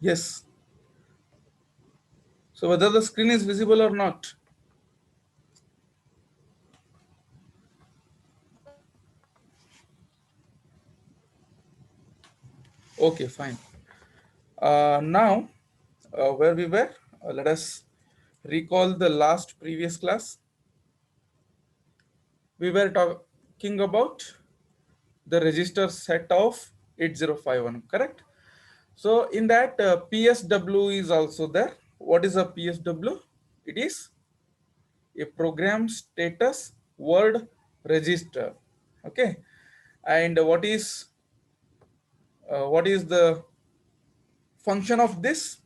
Yes. So whether the screen is visible or not. Okay, fine. Now, where we were, let us recall the last previous class. We were talking about the register set of 8051, correct? So in that PSW is also there. What is a PSW? It is a program status word register. Okay, and what is the function of this?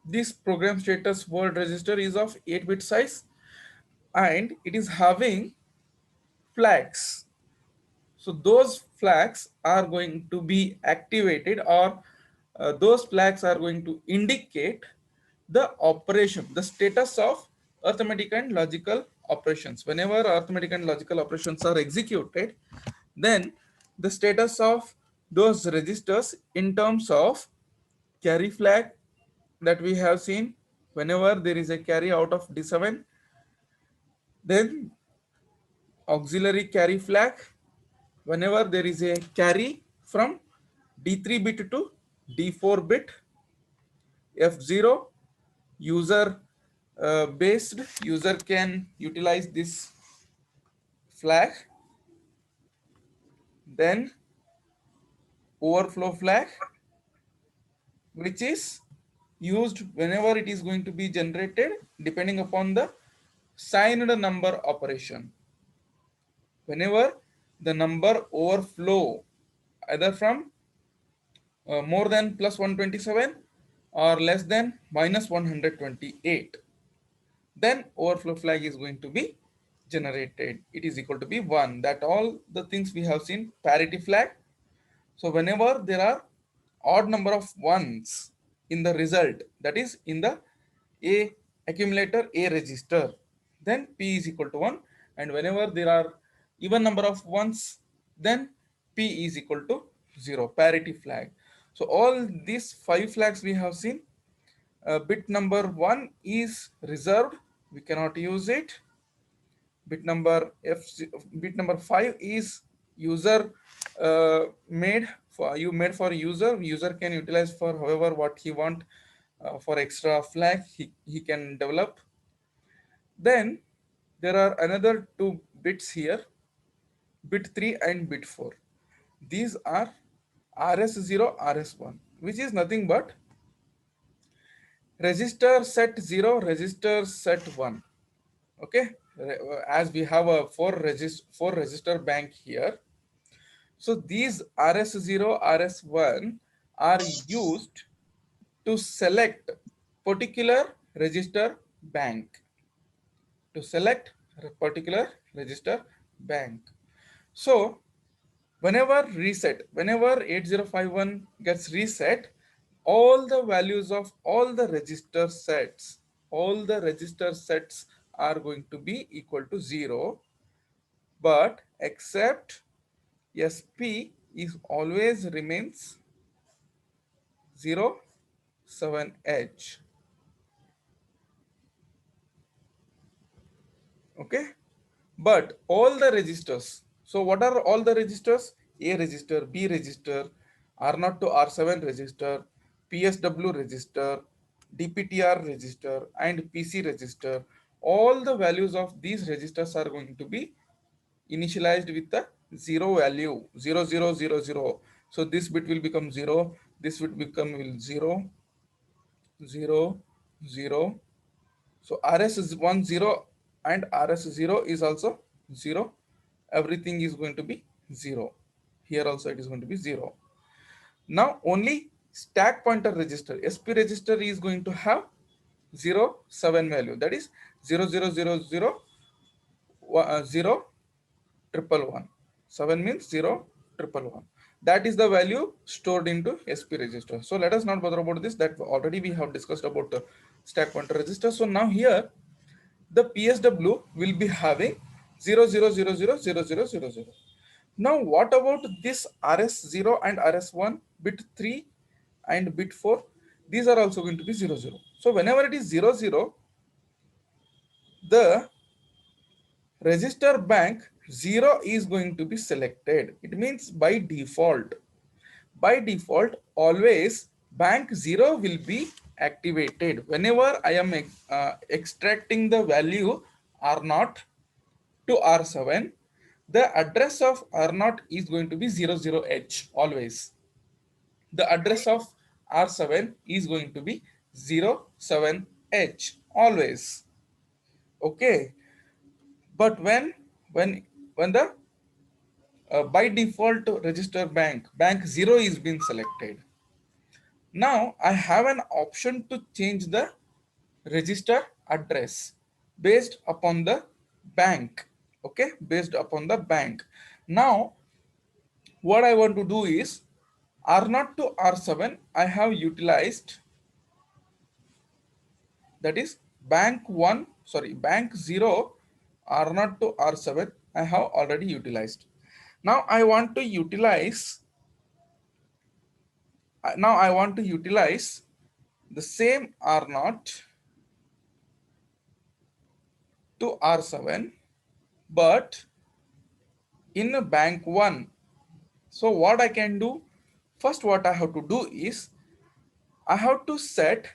This program status word register is of 8-bit size, and it is having flags. So those flags are going to be activated, or those flags are going to indicate the operation, the status of arithmetic and logical operations. Whenever arithmetic and logical operations are executed, then the status of those registers in terms of carry flag that we have seen, whenever there is a carry out of D7, then auxiliary carry flag whenever there is a carry from D3 bit to D4 bit. F0 user based, user can utilize this flag. Then overflow flag, which is used whenever it is going to be generated depending upon the signed number operation. Whenever the number overflow either from more than plus 127 or less than minus 128, then overflow flag is going to be generated. It is equal to be 1. That all the things we have seen. Parity flag. So whenever there are odd number of ones in the result, that is in the A accumulator A register, then P is equal to 1. And whenever there are even number of ones, then P is equal to 0. Parity flag. So all these 5 flags we have seen. Bit number 1 is reserved, we cannot use it. Bit number bit number 5 is user made for user can utilize for however what he want. For extra flag he can develop. Then there are another 2 bits here, bit 3 and bit 4. These are RS0, RS1, which is nothing but register set 0, register set 1. Okay, as we have a four register bank here. So these RS0, RS1 are used to select particular register bank, to select a particular register bank. So whenever 8051 gets reset, all the values of all the register sets are going to be equal to 0, but except SP is always remains 07H. Okay, but all the registers, so what are all the registers? A register, B register, R0 to R7 register, PSW register, DPTR register, and PC register. All the values of these registers are going to be initialized with the 0 value, 0000. So this bit will become 0, this would become 0, 0, 0. So RS is 1 0 and RS0 is also 0. Everything is going to be 0. Here also it is going to be 0. Now only stack pointer register, SP register, is going to have 07 value, that is 0000 0 triple 1. 7 means 0 triple 1. That is the value stored into SP register. So let us not bother about this, that already we have discussed about the stack pointer register. So now here the PSW will be having 00000000. Now what about this RS0 and RS1, bit 3 and bit 4? These are also going to be 0 0. So whenever it is 0 0, the register bank 0 is going to be selected. It means by default always bank 0 will be activated whenever I am extracting the value R0 to R7. The address of R0 is going to be 00H always. The address of R7 is going to be 07H always. Okay, but when the by default register bank 0 is being selected, now I have an option to change the register address based upon the bank. Okay, based upon the bank. Now what I want to do is R0 to R7 I have utilized, that is bank 1, sorry, bank 0 R0 to R7 I have already utilized. Now I want to utilize the same R0 to R7 but in a bank 1. So what I can do, first what I have to do is I have to set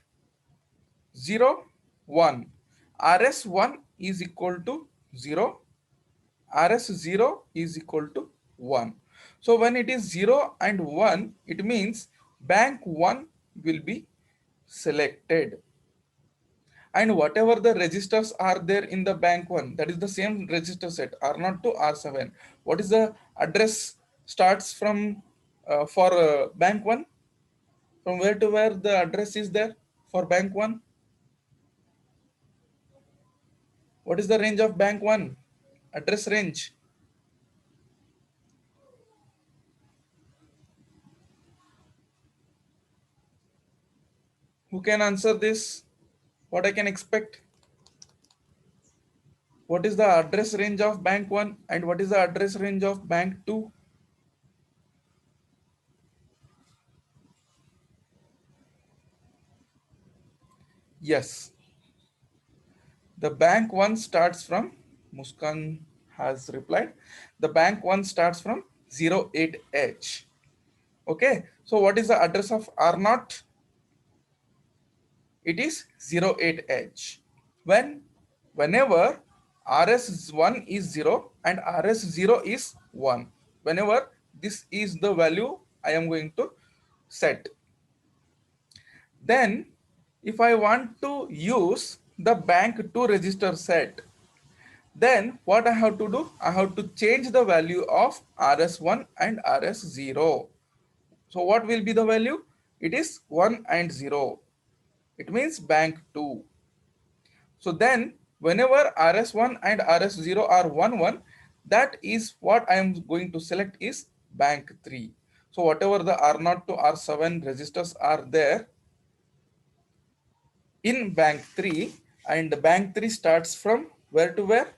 0 1. RS1 is equal to 0, RS0 is equal to 1. So when it is 0 and 1, it means bank 1 will be selected, and whatever the registers are there in the bank 1, that is the same register set R0 to R7. What is the address starts from for bank 1? From where to where the address is there for bank 1? What is the range of bank 1? Address range. Who can answer this? What I can expect? What is the address range of bank 1 and what is the address range of bank 2? Yes, the bank 1 starts from, Muskan has replied, the bank 1 starts from 08H. Okay, so what is the address of R0? It is 08H. Whenever RS1 is 0 and RS0 is 1, whenever this is the value I am going to set, then if I want to use the bank 2 register set, then what I have to do, I have to change the value of RS1 and RS0. So what will be the value? It is 1 and 0. It means bank 2. So then whenever RS1 and RS0 are 1 1, that is what I am going to select is bank 3. So whatever the R0 to R7 registers are there in bank 3, and bank 3 starts from where to where?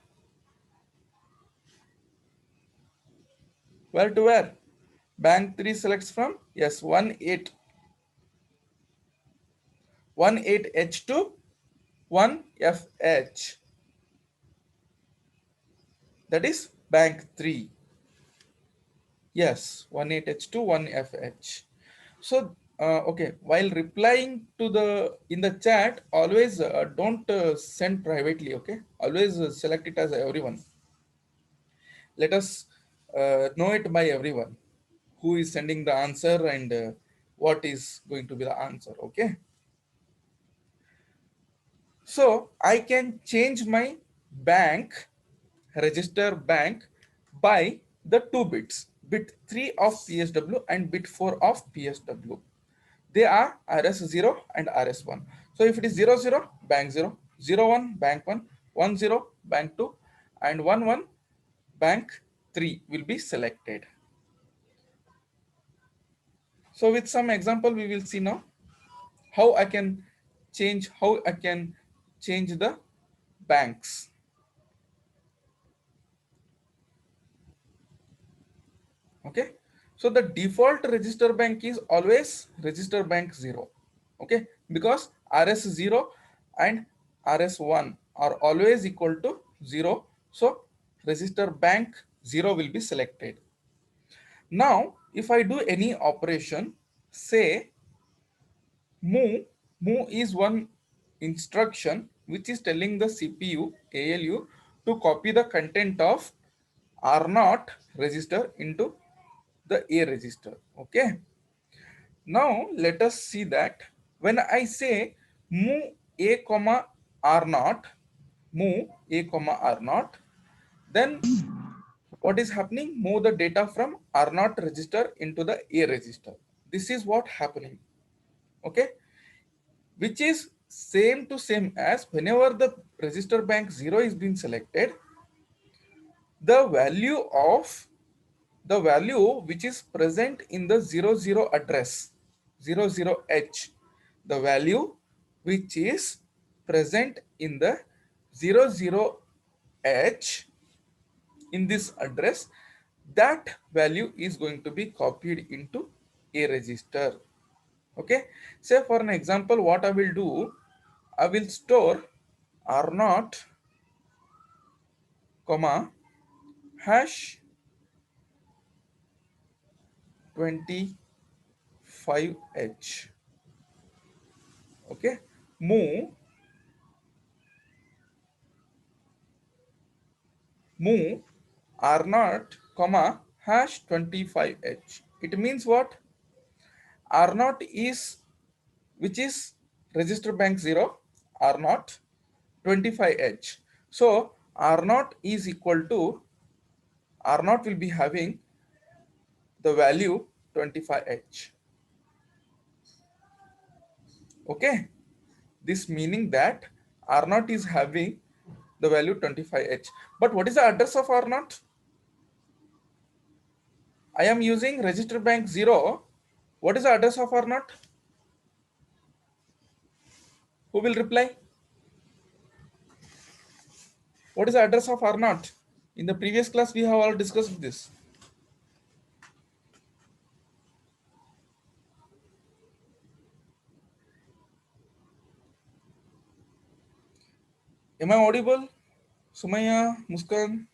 Where to where? Bank 3 selects from, yes, 18H to 1FH. That is bank 3. Yes, 18H to 1FH. So, okay, while replying to the in the chat, always don't send privately, okay? Always select it as everyone. Let us know it by everyone who is sending the answer and what is going to be the answer, okay? So I can change my bank, register bank by the 2 bits, bit 3 of PSW and bit 4 of PSW. They are RS0 and RS1. So if it is 0 0, bank 0, 0 1, bank 1, 1 0, bank 2, and 1 1, bank 3 will be selected. So with some example, we will see now how I can change the banks. Okay, so the default register bank is always register bank 0. Okay, because RS0 and RS1 are always equal to 0. So register bank 0 will be selected. Now, if I do any operation, say move is one instruction which is telling the CPU ALU to copy the content of R0 register into the A register. Okay. Now let us see that when I say move A comma R0, move A comma R0, then what is happening? Move the data from R0 register into the A register. This is what happening. Okay, which is same to same as whenever the register bank 0 is being selected, the value of the value which is present in the 00 address 00H, the value which is present in the 00H in this address, that value is going to be copied into a register. Okay, say for an example, what I will do, I will store R0 comma hash 25H. Okay, move R0 comma hash 25H. It means what? R0 is, which is register bank 0, R0 25H. So R0 is equal to, R0 will be having the value 25H. Okay, this meaning that R0 is having the value 25H. But what is the address of R0? I am using register bank 0. What is the address of R0? Who will reply? What is the address of R0? In the previous class, we have all discussed this. Am I audible? Sumaya, Muskan,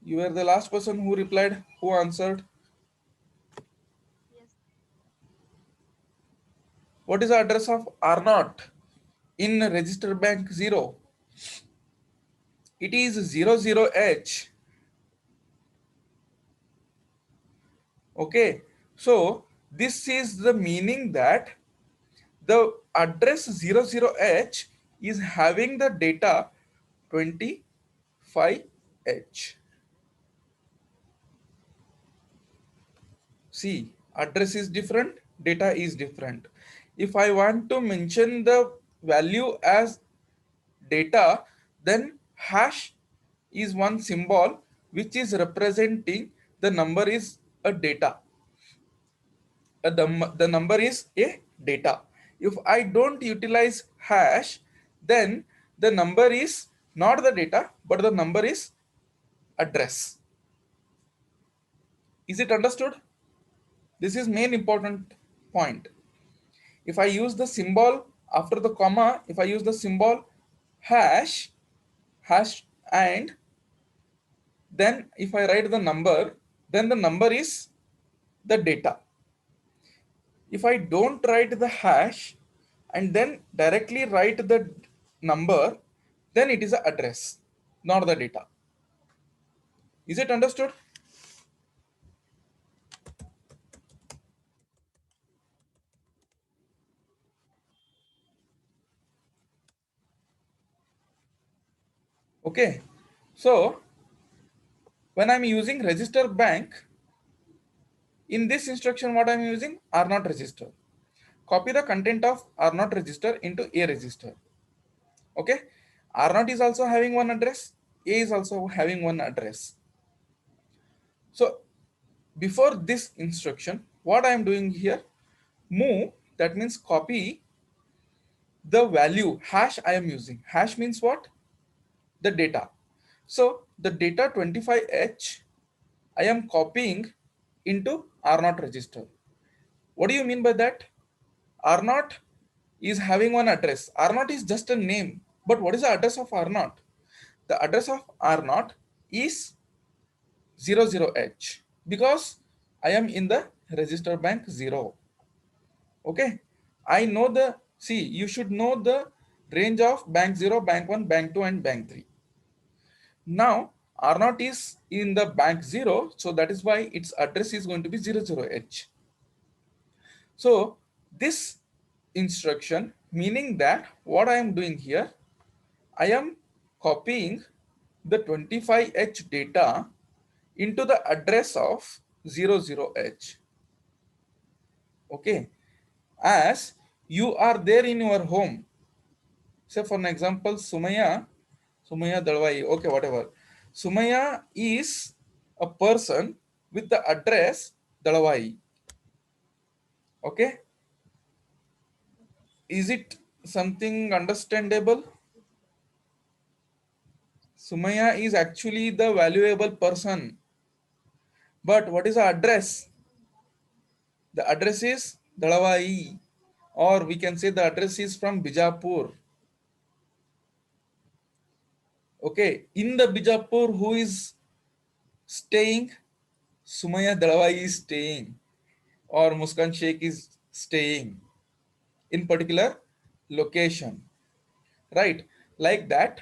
you were the last person who replied, who answered. Yes. What is the address of R0 in register bank 0? It is 00H. Okay, so this is the meaning that the address 00H is having the data 25H. See, address is different, data is different. If I want to mention the value as data, then hash is one symbol which is representing the number is a data. The number is a data. If I don't utilize hash, then the number is not the data, but the number is address. Is it understood? This is main important point. If I use the symbol after the comma, if I use the symbol hash, and then if I write the number, then the number is the data. If I don't write the hash and then directly write the number, then it is the address, not the data. Is it understood? Okay. So when I'm using register bank, in this instruction, what I'm using? R0 register. Copy the content of R0 register into A register. Okay. R0 is also having one address. A is also having one address. So before this instruction, what I am doing here, move, that means copy the value hash I am using. Hash means what? The data. So the data 25H I am copying into R0 register. What do you mean by that? R naught is having one address. R naught is just a name. But what is the address of R naught? The address of R naught is 00H because I am in the register bank 0. Okay. I know the, see, you should know the range of bank 0, bank 1, bank 2, and bank 3. Now, R naught is in the bank 0, so that is why its address is going to be 00H. So, this instruction, meaning that what I am doing here, I am copying the 25H data into the address of 00H. Okay. As you are there in your home, say for an example, Sumaya Dalwai, okay, whatever. Sumaya is a person with the address Dalwai. Okay. Is it something understandable? Sumaya is actually the valuable person. But what is the address? The address is Dalwai. Or we can say the address is from Bijapur. Okay. In the Bijapur, who is staying? Sumaya Dalwai is staying. Or Muskan Sheikh is staying in particular location. Right? Like that.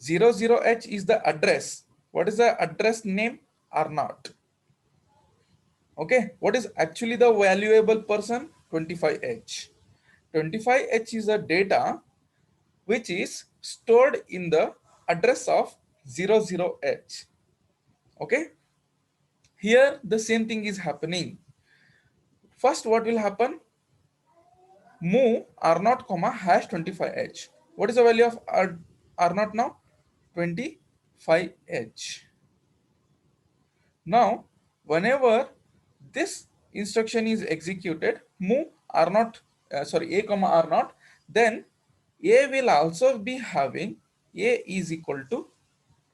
00H is the address. What is the address name? R naught. Okay, what is actually the valuable person? 25H. 25H is a data which is stored in the address of 00H. Okay, here the same thing is happening. First, what will happen? Move R naught comma hash 25H. What is the value of R naught now? 25H. Now, whenever this instruction is executed, move R naught, A comma R naught, then A will also be having A is equal to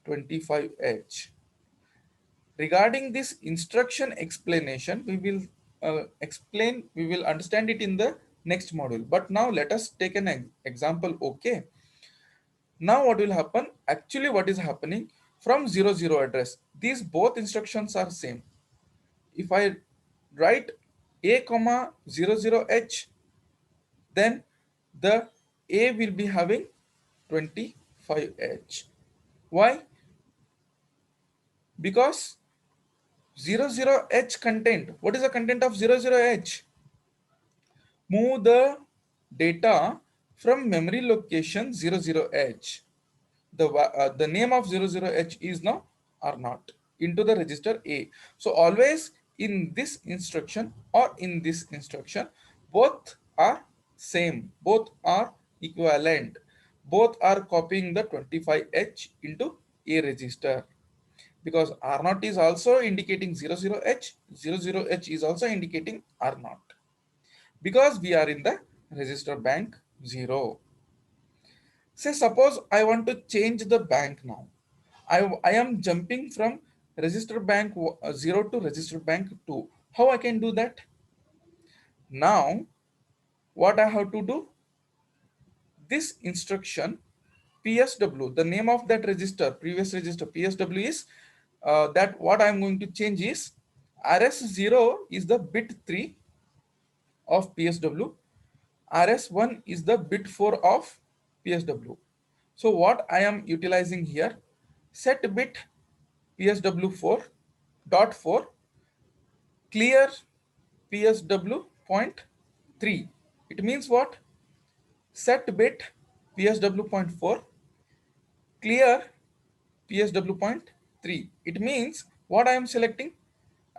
25H. Regarding this instruction explanation, we will we will understand it in the next module. But now let us take an example. Okay. Now what will happen? Actually, what is happening from 00 address? These both instructions are same. If I write A comma 00H, then the A will be having 25H. Why? Because 00H content. What is the content of 00H? Move the data from memory location 00H. The name of 00H is now R naught into the register A. So always in this instruction or in this instruction, both are same, both are equivalent, both are copying the 25H into A register, because R naught is also indicating 00H, 00H is also indicating R naught, because we are in the register bank 0. Say suppose I want to change the bank now. I am jumping from register bank 0 to register bank 2. How I can do that? Now, what I have to do? This instruction PSW, the name of that register, previous register PSW is that what I am going to change is RS0 is the bit 3 of PSW. RS1 is the bit 4 of PSW. So what I am utilizing here, set bit PSW4 dot 4 clear PSW point 3. It means what? Set bit PSW point 4 clear PSW point 3. It means what I am selecting?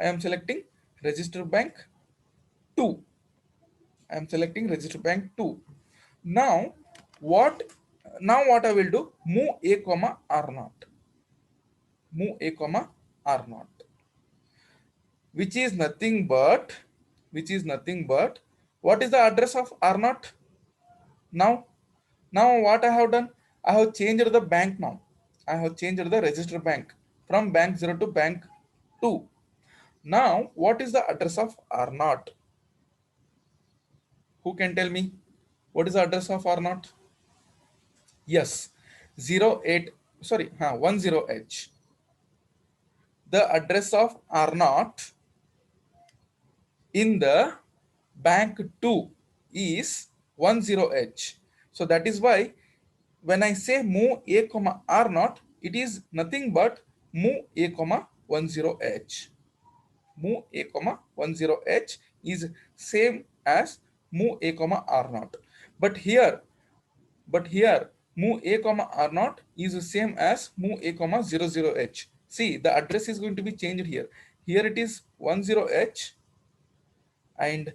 I am selecting register bank 2. I am selecting register bank 2. Now what what I will do? Move A comma R naught. Move A comma R naught. Which is nothing but what is the address of R naught? Now what I have done? I have changed the bank now. I have changed the register bank from bank 0 to bank 2. Now what is the address of R naught? Who can tell me what is the address of R0? Yes, 08, sorry, 10H. The address of R0 in the bank 2 is 10H. So that is why when I say move a comma R0, it is nothing but move a comma 10H. Move a comma 10H is same as move a comma R0. But here, move a comma R0 is the same as move a comma 00H. See, the address is going to be changed here. Here it is 10H and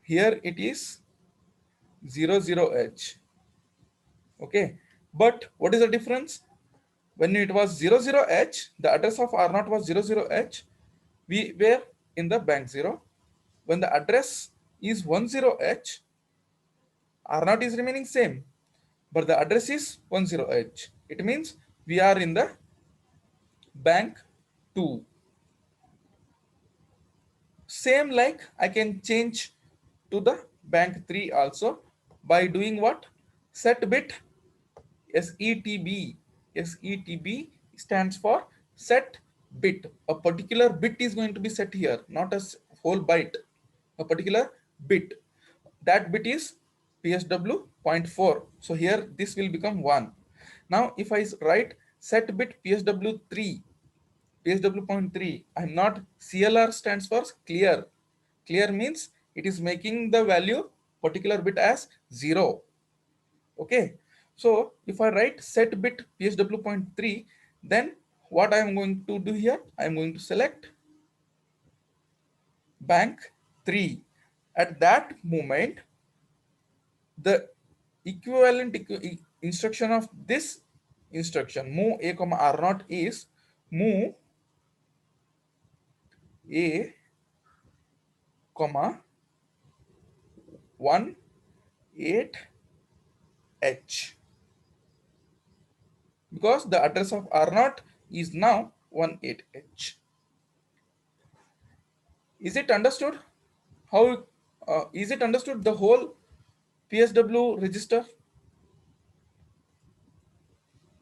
here it is 00H. Okay, but what is the difference? When it was 00H, the address of R0 was 00H. We were in the bank 0. When the address is 10H, R0 is remaining same, but the address is 10H. It means we are in the bank 2. Same like I can change to the bank 3 also by doing what? Set bit SETB. SETB stands for set bit. A particular bit is going to be set here, not a whole byte. A particular bit. That bit is PSW 0.4. So here this will become 1. Now if I write set bit PSW 3, PSW 0.3, I'm not, CLR stands for clear. Clear means it is making the value particular bit as 0. Okay, so if I write set bit PSW 0.3, then what I am going to do here, I am going to select bank 3. At that moment, the equivalent instruction of this instruction move a comma R0 is move a comma 18H, because the address of R0 is now 18H. Is it understood? How is it understood the whole PSW register?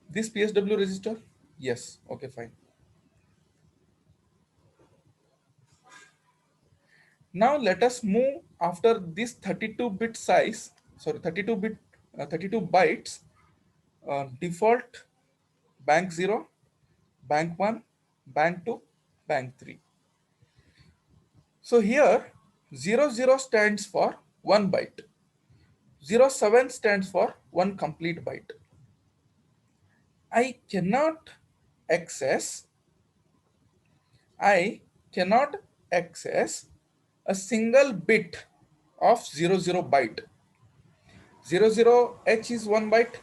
This PSW register? Yes. Okay, fine. Now let us move after this 32-bit size. Sorry, 32 bytes. Default bank 0, bank 1, bank 2, bank 3. So here 00 stands for 1 byte. 07 stands for 1 complete byte. I cannot access I cannot access a single bit of 00 byte. 00H is 1 byte,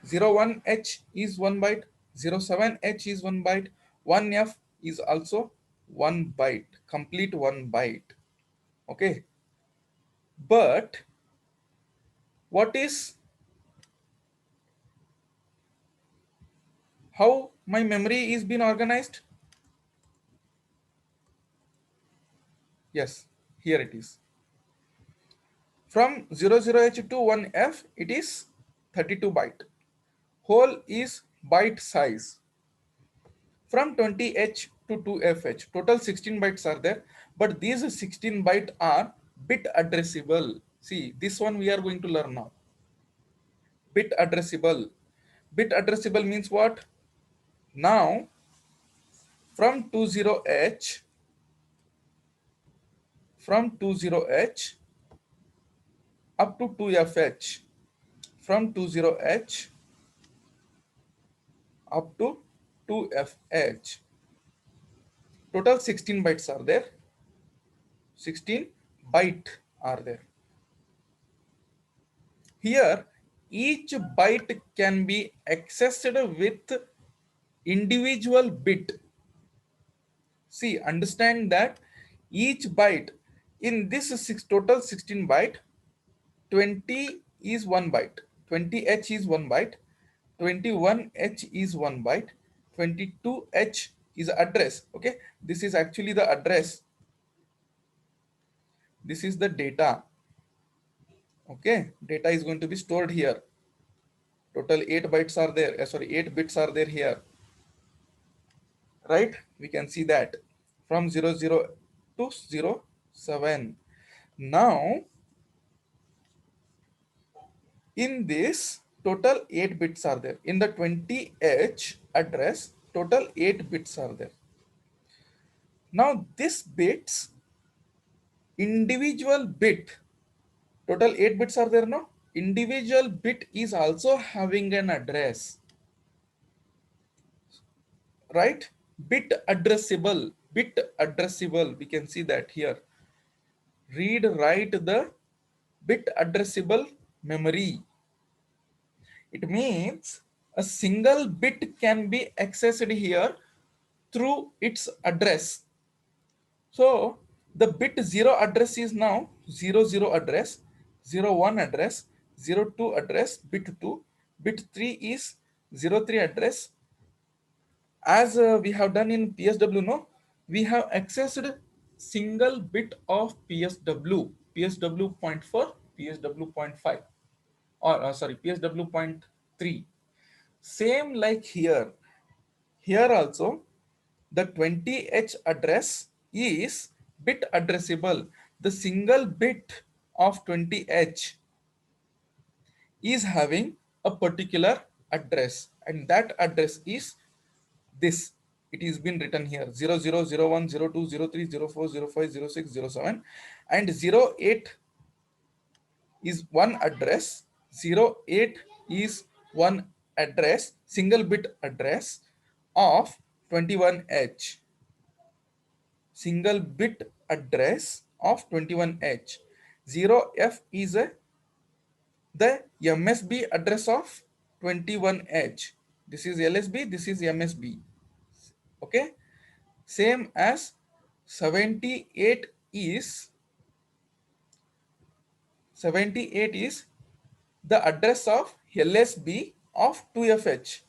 01H is 1 byte, 07H is 1 byte, 1F is also 1 byte, complete 1 byte. Okay. But what is, how my memory is being organized? Yes, here it is. From 00H to 1F, it is 32 byte. Whole is byte size. From 20H to 2FH, total 16 bytes are there, but these 16 byte are bit addressable. See, this one we are going to learn now. Bit addressable. Bit addressable means what? Now, from 20H, up to 2FH, from 20H up to 2FH, total 16 bytes are there. 16 byte are there. Here, each byte can be accessed with individual bit. See, understand that each byte in this total 16 byte, 20 is 1 byte, 20H is 1 byte, 21H is 1 byte, 22H is address. Okay, this is actually the address. This is the data. Okay, data is going to be stored here. Total 8 bytes are there. Sorry, 8 bits are there here. Right? We can see that from 00 to 07. Now, in this, total 8 bits are there. In the 20H address, total 8 bits are there. Now, this bits, individual bit, total 8 bits are there, no? Individual bit is also having an address, right? Bit addressable, we can see that here. Read, write the bit addressable memory. It means a single bit can be accessed here through its address. So the bit 0 address is now 00 address, 01 address, 02 address, bit 2, bit 3 is 03 address. As we have done in PSW, no, we have accessed single bit of PSW, PSW 0.4, PSW 0.5, or sorry, PSW 0.3. Same like here. Here also, the 20H address is bit addressable. The single bit of 20H is having a particular address, and that address is this. It is been written here 00, 01, 02, 03, 04, 05, 06, 07, and 08 is one address. 08 is one address, single bit address of 21H. Single bit address of 21H. 0F is the MSB address of 21H. This is LSB, this is MSB. Okay. Same as 78 is the address of LSB of 2FH,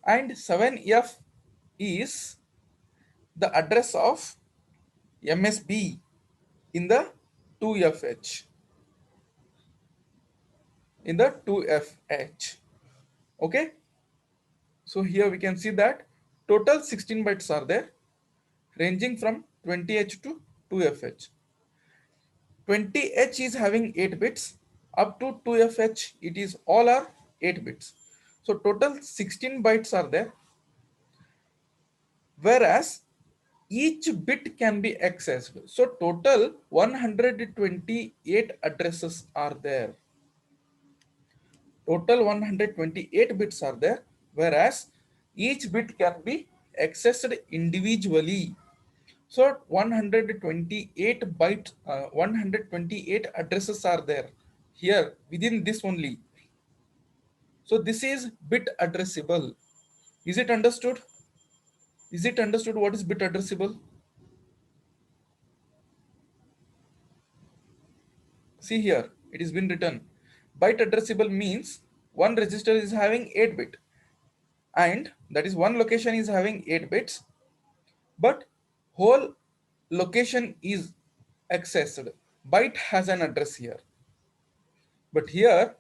and 7F is the address of MSB in the 2FH, in the 2FH. Okay, so here we can see that total 16 bytes are there, ranging from 20H to 2FH. 20H is having 8 bits, up to 2FH it is all are 8 bits. So total 16 bytes are there, whereas each bit can be accessed. So total 128 addresses are there. Total 128 bits are there, whereas each bit can be accessed individually. So 128 bytes, 128 addresses are there here within this only. So this is bit addressable. Is it understood? Is it understood what is bit addressable? See here, it has been written. Byte addressable means one register is having 8 bit, and that is one location is having 8 bits, but whole location is accessed. Byte has an address here. But here,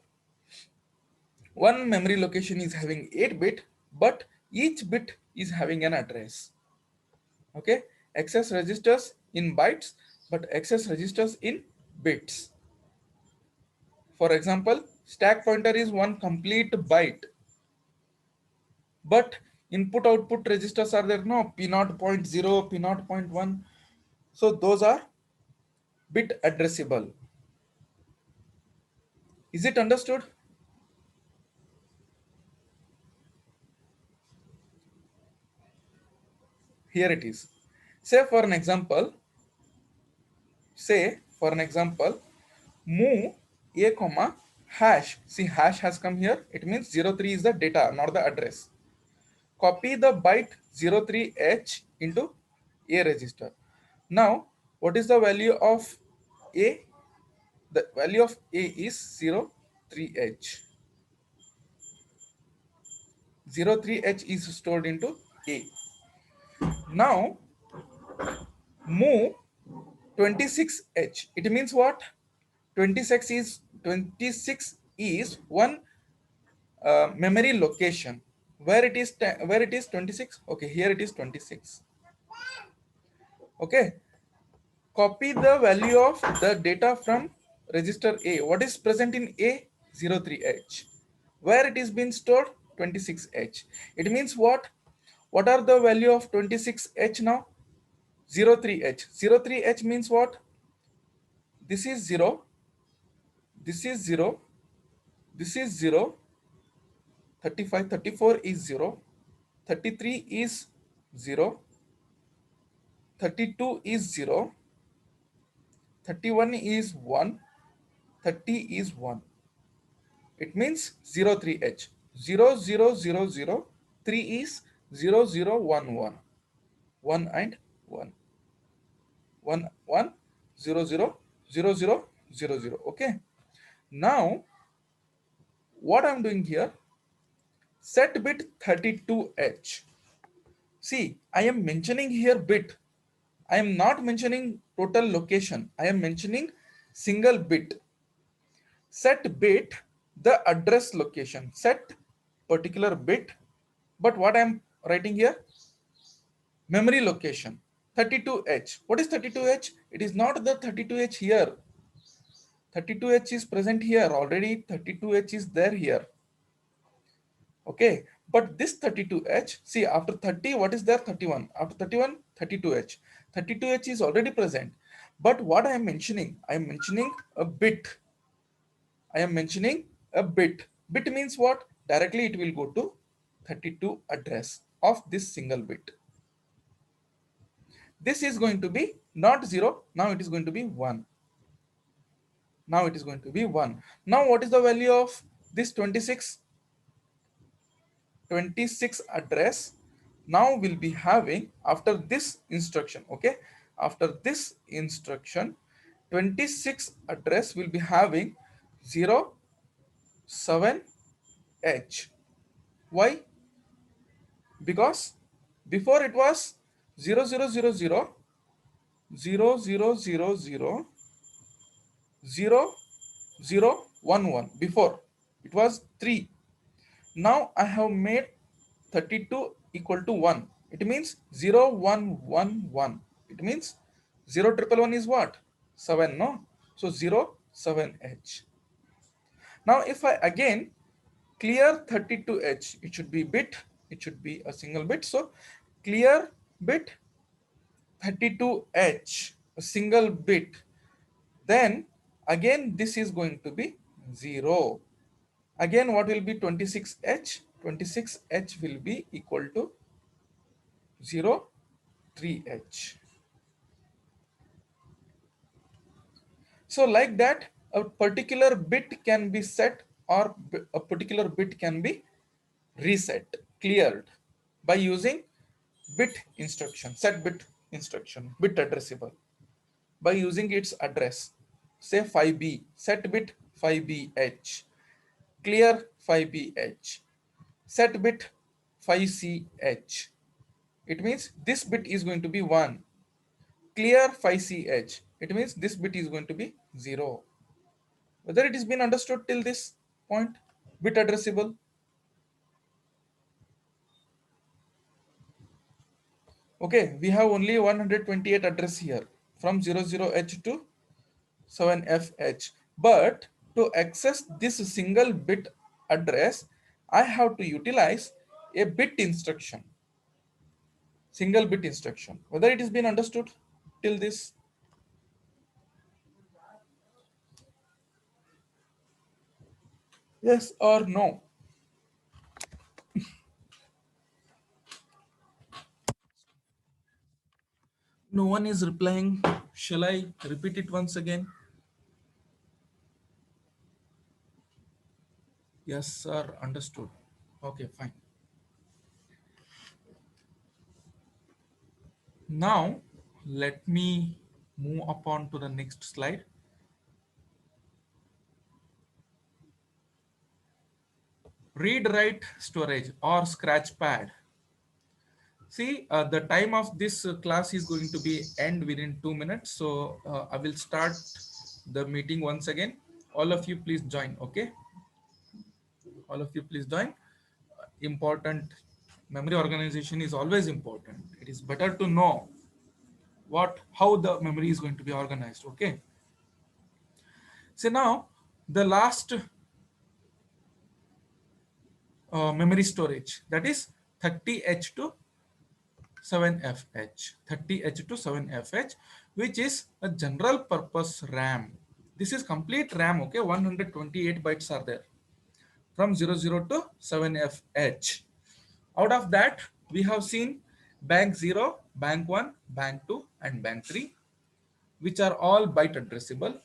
one memory location is having 8 bit, but each bit is having an address. Okay, access registers in bytes, but access registers in bits. For example, stack pointer is one complete byte, but input output registers are there, no, P0.0, P0.1. So those are bit addressable. Is it understood? Here it is. Say for an example, move a comma hash. See, hash has come here. It means 03 is the data, not the address. Copy the byte 03H into A register. Now, what is the value of A? The value of A is 03H. 03H is stored into A. Now, move 26H. It means what? 26 is 26 is one memory location. Where it is 26? Okay, here it is 26. Okay, copy the value of the data from register A. What is present in A? 03H. Where it is been stored? 26H. It means what? What are the value of 26H now? 03H. 03H means what? This is 0. This is 0. This is 0. 35, 34 is 0. 33 is 0. 32 is 0. 31 is 1. 30 is 1. It means 03H. 0000. 3 is 0011. 1 and 1. 1 1 0 0 0 0 0 0. Okay. Now what I'm doing here, set bit 32H. See, I am mentioning here bit. I am not mentioning total location. I am mentioning single bit. Set bit the address location. Set particular bit. But what I am writing here? Memory location. 32H. What is 32H? It is not the 32H here. 32H is present here. Already 32H is there here. Okay. But this 32H, see after 30, what is there? 31. After 31, 32H. 32H is already present. But what I am mentioning? I am mentioning a bit. I am mentioning a bit. Bit means what? Directly it will go to 32 address of this single bit. This is going to be not 0. Now it is going to be 1. Now it is going to be 1. Now what is the value of this 26? 26 address now will be having after this instruction. Okay, after this instruction 26 address will be having 0 7 H. Why? Because before it was 0 0 0 0 0 0 0 0 0 0 1 1. Before it was 3. Now I have made 32 equal to 1. It means 0 1 1 1. It means 0 triple 1 is what? 7, no? So 0 7H. Now if I again clear 32H, it should be bit, it should be a single bit. So clear bit 32H, a single bit. Then again this is going to be 0. Again what will be 26H? 26H will be equal to 0 3H. So like that a particular bit can be set or a particular bit can be reset, cleared by using bit instruction, set bit instruction, bit addressable, by using its address. Say 5B, set bit 5BH, clear 5BH, set bit 5CH. It means this bit is going to be 1. Clear 5CH. It means this bit is going to be 0. Whether it has been understood till this point? Bit addressable. Okay, we have only 128 address here from 00H to 7FH. But to access this single bit address, I have to utilize a bit instruction. Single bit instruction. Whether it has been understood till this? Yes or no? No one is replying. Shall I repeat it once again? Yes, sir. Understood. Okay, fine. Now, let me move upon to the next slide. Read write storage or scratchpad. See, the time of this class is going to be end within 2 minutes. So I will start the meeting once again. All of you please join. Okay, all of you please join. Important, memory organization is always important. It is better to know what how the memory is going to be organized. Okay, so now the last memory storage, that is 30H to 7FH, 30H to 7FH, which is a general purpose RAM. This is complete RAM. Okay, 128 bytes are there from 00 to 7FH. Out of that, we have seen bank 0, bank 1, bank 2, and bank 3, which are all byte addressable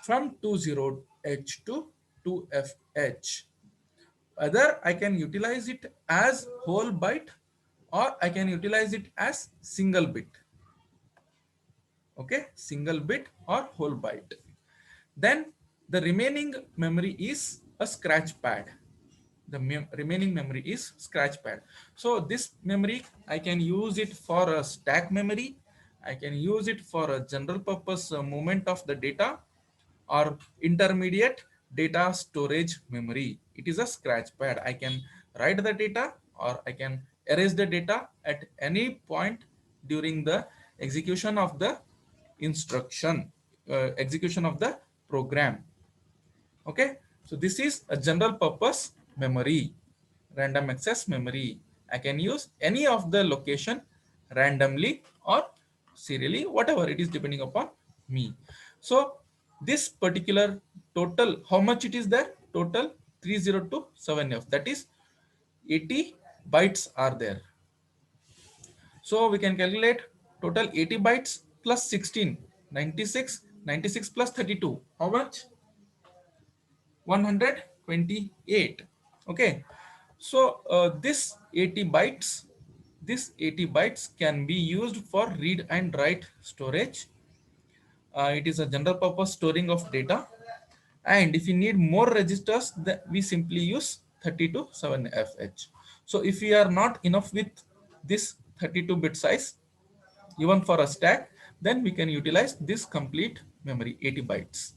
from 20H to 2FH. Either I can utilize it as whole byte or I can utilize it as single bit. Okay, single bit or whole byte. Then the remaining memory is a scratch pad. The remaining memory is scratch pad. So this memory, I can use it for a stack memory. I can use it for a general purpose movement of the data or intermediate data storage memory. It is a scratch pad. I can write the data or I can erase the data at any point during the execution of the instruction, execution of the program. Okay, so this is a general purpose memory, random access memory. I can use any of the location randomly or serially, whatever it is, depending upon me. So this particular total, how much it is there? Total 3027F, that is 80 bytes are there. So we can calculate total 80 bytes plus 16, 96, 96 plus 32. How much? 128. Okay, so this 80 bytes can be used for read and write storage. It is a general purpose storing of data, and if you need more registers, then we simply use 32 7FH. So if we are not enough with this 32 bit size even for a stack, then we can utilize this complete memory 80 bytes.